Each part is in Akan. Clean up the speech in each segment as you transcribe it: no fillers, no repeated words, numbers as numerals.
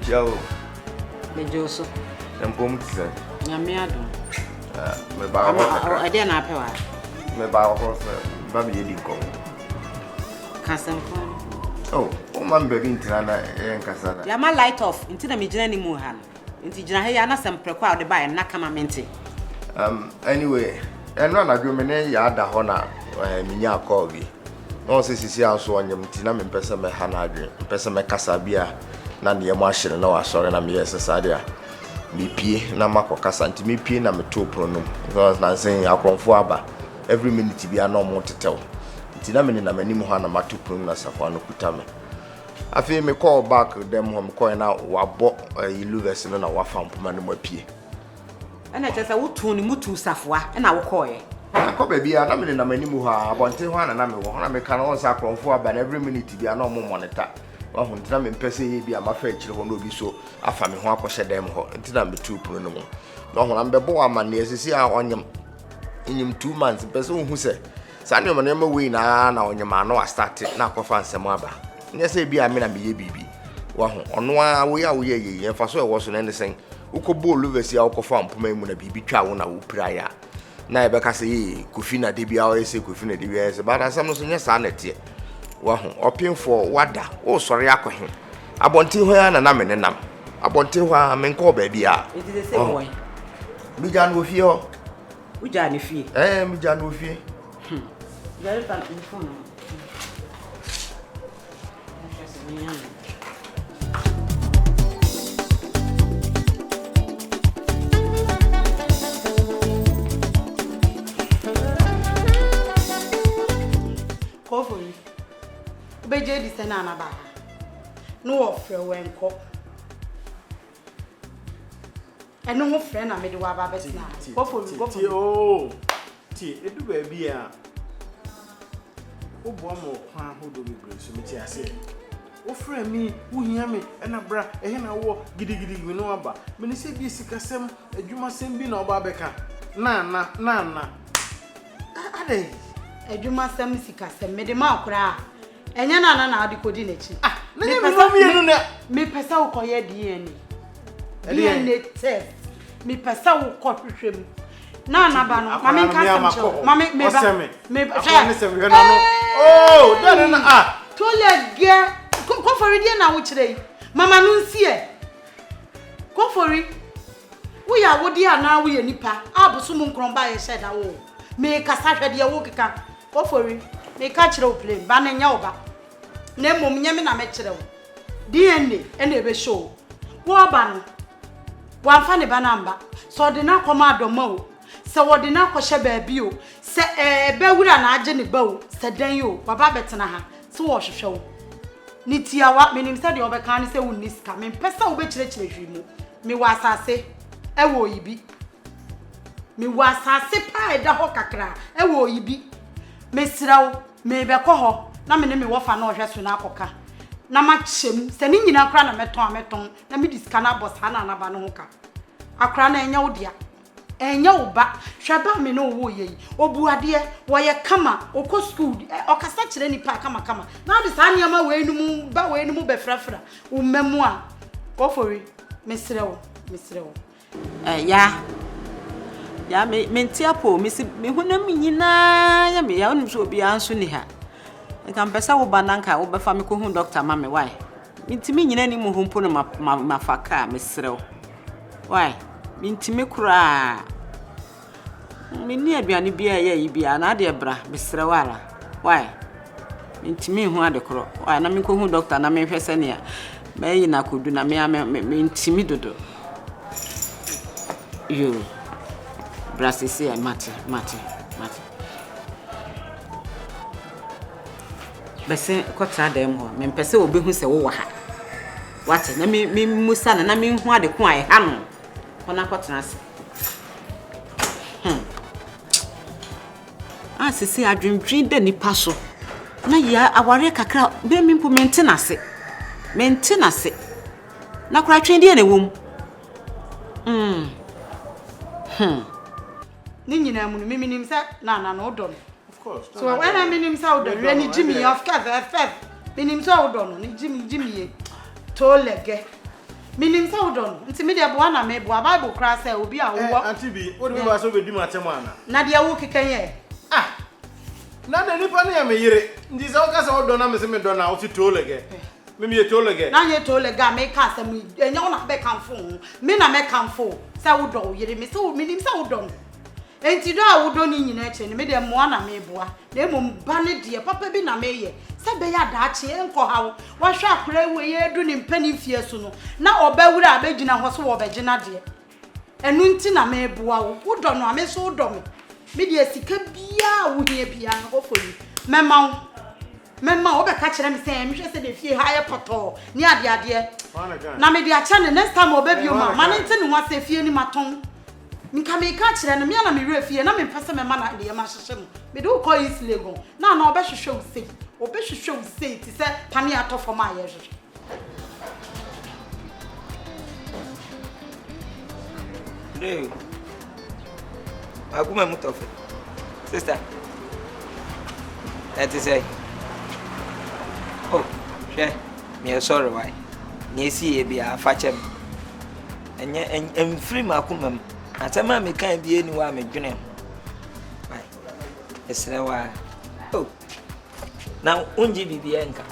Michelle. Mejoso. Mpomtse. Nyamiado. Me ba ho. I dey na pewa. Me ba ho ba me yedi kom. Kasem ko. Oh, o man be ntina na nkasa na. Ya ma light off, ntina me gina ni mu ha no. Nti gina he ya na sempreko a de ba na kama mente. Anyway, eno na dwo me ne ya da ho na minya call bi. No se sisi anso onyem ntina me mpese me ha na adwe. Mpese me kasa bia na ne mo ahyere na wa sore na me yesesa dia. Me pie na makokasa nti me pie na me to pronom. Because na say akromfo aba every minute bia na mo tetew. Nti na me ni na manim ho na mato pronom na safo no kuta me. Afi me call back them home coin na wabo iluvers no na wafa mpoma no mapie. Ana chesa wutu ni mutu safwa na wo koye. Ko ba bia na me na manim ho abonte ho na me wo na me ka na won sa akromfo aba na every minute bia na mo monitor. Wa ho ntina me mpese ye bia mafa akire ho no bi so afa me ho akɔhye dem ho ntina me tu pronom no. Na ho na mbebo amane asisi a onyem enyim 2 months mpese wo hu se sane mo na ma we na onyem ano a start na akɔfa nsɛm aba. Nye say bia me na me ye bibi. Wa ho ono a wo ya wo ye ye fa so e wo so na ndesen ukobo oluvesi a ukofa mpoma mu na bibi twa wo na wo pira ya na e be ka say kofi na de bia o say kofi na de bia say but asam no so nya sa na tie wa ho opinfo wada o sori akɔhe abonte ho ya na me nenam abonte ho a me nko ba bia It is the same way. Mi ja no fie ho Uja ni fie. mi ja no fie Very bad phone. Fori. Beje di sena na ba. No ofre wenko. Eno ho frɛ na me de wa ba betena. Fori go Ti o. Ti edu ba bia. Wo bo mo kwa hodo bebre so me ti ase. Wo frɛ mi, wo hia me, na bra, ehe na wo gidigidi we no aba. Me ne se bi sikasɛm, adwuma sɛm bi na oba beka. Na. Ade. Adwuma sɛm sikasɛm me de ma akora. Enya na ade Kodi n'echi. Na me no mi enu na. Me pesa wo koye DNA. DNA test. Me pesa wo kɔ hwehwem. Na ba no, ma me nka sɛm. Ma me ba. Me ba. Oh, na. Tolege. Ko Fori die na wo kire. Mama no nsie. Ko Fori. Wo ya wo die ana wo ye nipa. Aboso mu nkromba ye sheda wo. Me kasa hwede ye wo keka. Ko Fori. Me ka kire wo plane. Ba na nya wo ba. Na mom nya me na me kire wo. DNA ene ebe show. Wo ba no. Wa fa ne ba na mba. So de na koma adoma o. Se wo de na kɔhye baabi o. Se be wura na age ne ba o. Se dan yo. Wa ba betena ha. Se wo hwehwe wo. Ni tiawa menim se de obeka ne se wonni ska me pesa wo be kirekire hwimu me wasase e wo yibi me wasase pa eda ho kakra e wo yibi me sirawo me be kɔ ho na me ne me wofa na ohwe so na akoka na ma kyem se ni nyina kra na meton na me diska na boss ha na ba no ho ka akra na enya wo dia enya wo ba hweba me no wo ye obuade wo ye kama okɔ school okasa kire ni pa kama na de sa niam we enum be frafra wo mamu a Ko Fori mesrewo Ya me ntiapo me hunam nyina ya me ya onum so obi anso ni ha nka mpesa wo bananka wo befa me ko hu doctor ma me why ntimi nyina ni mu humpo no mafaka mesrewo why mintimi kura minni aduane bia ya yi bia na de bra mesrewo ara why mintimi hu ade kro why na me ko hu doctor na me hwese ne ya bayi na kodu na me mintimi dodo yo brasisi ya mate bese kwata dem ho me mpese obi hu se wo wa ha wate na me musa na me hu ade ko ai ha no ona kwatena se sisi adwendwen de nipa so na ya aware kakra be me mpo maintenance na kura twende na wom ni nyina mu no minim sa na odo no Of course. So when I minim sa odo ni Jimmy of course minim sa odo no ni Jimmy ye to lege Minim sa udon. Nti me de boa na me boa Bible kra say obi a wo. Auntie bi, what do you want to be matem ana? Na de wo kekenye. Ah. Na na nipa na me yire. Ndi sa o ka sa udon na me se me don na o ti tolege. Me me tolege. Na ye tolega me ka say me enya wo na be kanfo. Me na me kanfo. Sa udon yire me so minim sa udon. Enti do a udon ni nyina eche ni me de moa na me boa. Na emom ba ne de papa bi na me ye. Se be ya da ache enko hawo. Wa hwa akora we ye du ni mpani fie so no. Na obawura abegina ho so wo begina de. Enu nti na me boa wo. Udon no ame so udon me. Me de sika bia wo hia bia go Fori. Mema wo be ka kire me se me hwe se de fie ha ye poto. Ni ade. Na me de acha ne next time obabi o ma ne nti ne ho se fie ni maton. Nka me ka kire no me na me wura fie na me pese me ma na de ma hyehye mu. Me do call is lego. Na obehwehwe wo sei. Obehwehwe wo sei ti se pani atofo ma ye hwehwe. Hey. Adwuma mutofe. Sister. That is oh, yeah. Me sorry why. Nye si e bia fa chem. Enye free makuma. Atama me kan bia ni wa me dwene. Bye. Esre wa. Oh. Now unji bibia enka.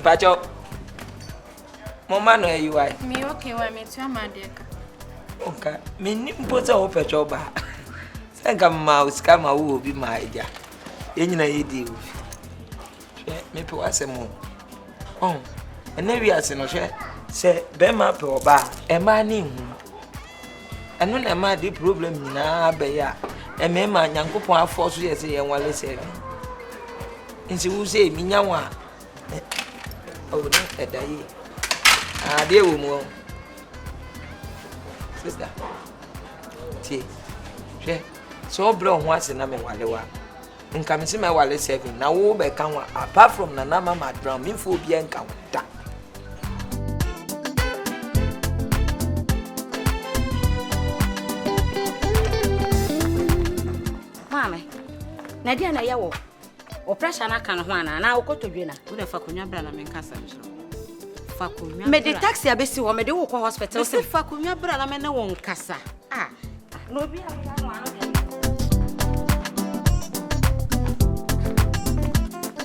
Bacho. Mama no you why? Me okay wa me tu amadeka. Okay. Me ni mpoza wo pecho ba. Senga ma uskama wo obi ma eja. Enyina yedi wo. Me pe wasemo. Oh. Ene wi ase no hwe se be ma pe oba e ma ni hu. Eno na ma di problem nyina be ya. E me ma nyankopon afo so ye se ye nwale se. Nsi wo se mi nyanwa. Oh no edai. Ah de wo mo. Sister. Ti. Hwe so bro ho ase na me wale wa. Nka me se me wale 7 na wo be kan wa apart from na na mama drown me fo bia nka da. Mama na dia na yawo o pressure na kan ho ana na okotodwe na wo de fa konwa bra na me nka sa nso fa konwa me de taxi abesi wo me de wo ko hospital se fa konwa bra na me ne wo nkasa ah no bi a no ano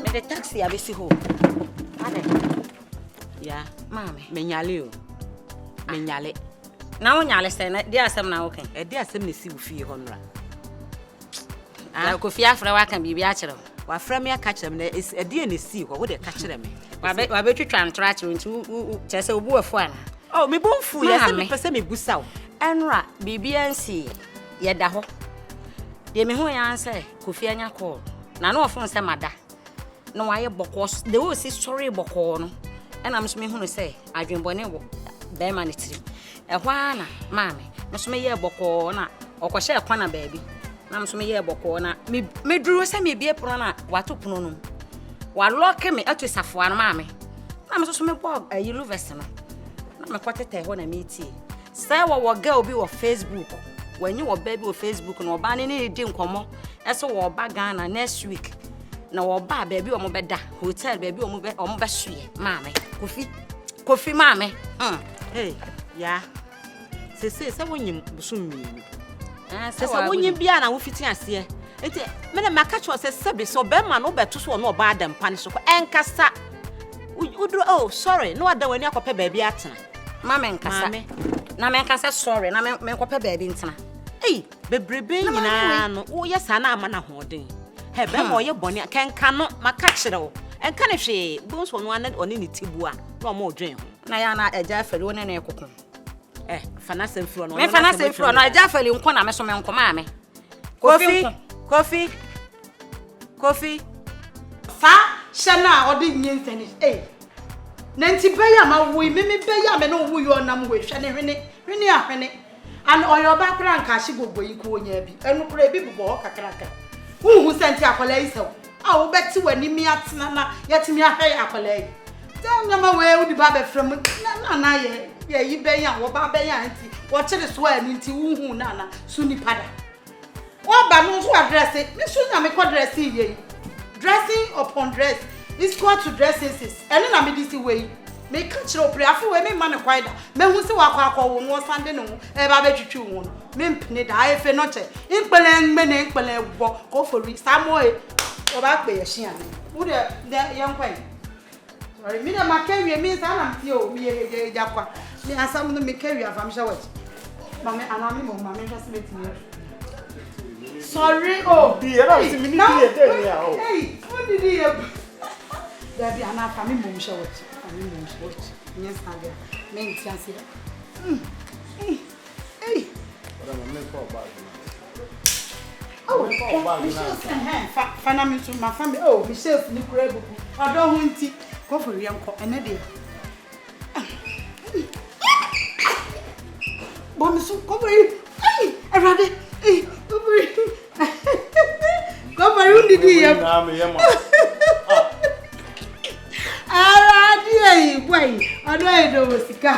me de taxi abesi ho ade ya mama me nyale o me nyale na wo nyale se na dia asem na wo kan e dia asem ne si wo fie ho nra ah ko fie afra wa kan bibia kire wa fra me aka kire me e dia ne si ho wo de ka kire me wa be twitwa ntra kire nti chese obu afu ana oh me bonfu ya se me pese me busa wo enra bibia nsi ye da ho de me ho ya anse ko fie anya call na no ofun se mada no waye bokos de wo si sorry boko no ena mso me hunu se adwenbone wo be ma ne tiri e hwa na mame mso me ye boko na okwohye ekwa na baabi na mso me ye boko na me duro se me bie pro na wato pono no wa lock me atu safo na mame na mso so me bo ayilu vest no na me kwatete ho na me tie se wo girl bi wo Facebook wanyi wo baby wo Facebook no ba ne ne di nkomo eso wo ba Ghana next week na wo ba baby o mo beda hotel baby o mo be hwe mame kofi mame hey ya se wonyim busummi se wonyim bia na wo fiti ase enti me na maka cho se sebe so be ma no beto so no ba adam pan so enkasa udro oh sorry no ada wani akope baby atena mame enkasa na me enkasa sorry na me kope baby ntena ei bebrebe nyina no wo yesa na ama na hoden he be mo ye bone kenka no maka kire wo enka ne hwe bo so no ana oni ne tibua na mo odwen ho na ya na eja afeli woni na ekoko fana semfro no me fana semfro no eja afeli nko na me so me nko ma me Kofi fa shana odi nyentani na nti beya ma wo me beya me no wo yo nam wo hwe ne hwene ahwene an oyo ba kra nka hye gogbo yi ko onya bi enu kra bi bubo kakraka hu senti akola isew a wo beti wani mi atena na yetimi ahwe akola yi na ma we udi ba be from na ye yi beya wo ba beya nti wo kire so ani nti hu na su ni pada wo ba no so address me so na me ko dress yi dressing upon dress is equal to dresses ene na me disi we Me catch no pray afu we me man kwai da. Me hu se wakwa akọ wo no sande no e ba be twitwi wo no. Me mpene da ai fe no che. Impele ngbe ne impele gbo ko Fori samo e. O ba pe ye hia ni. Wo de yan kwai. Sorry, me na makewie me sa na mti o me ye jakwa. Me asam no me kewie afam sha wat. Mama anami mo mama just met me. Sorry, oh. Dear, I see me need to tell me. Hey, what did he have? There be an family mum show it. Family mum show it. Yes, I get. Men can see that. Hey. But I'm a for bag. Oh, Michelle's Fanami to my family. Oh, Michelle's Nicorebu. I don't want to go for young cock and a dear. Bomb so cover you. Hey, I rather. Hey, cover you. Cover you, did you? Ah, dear, boy. I don't know, Sika.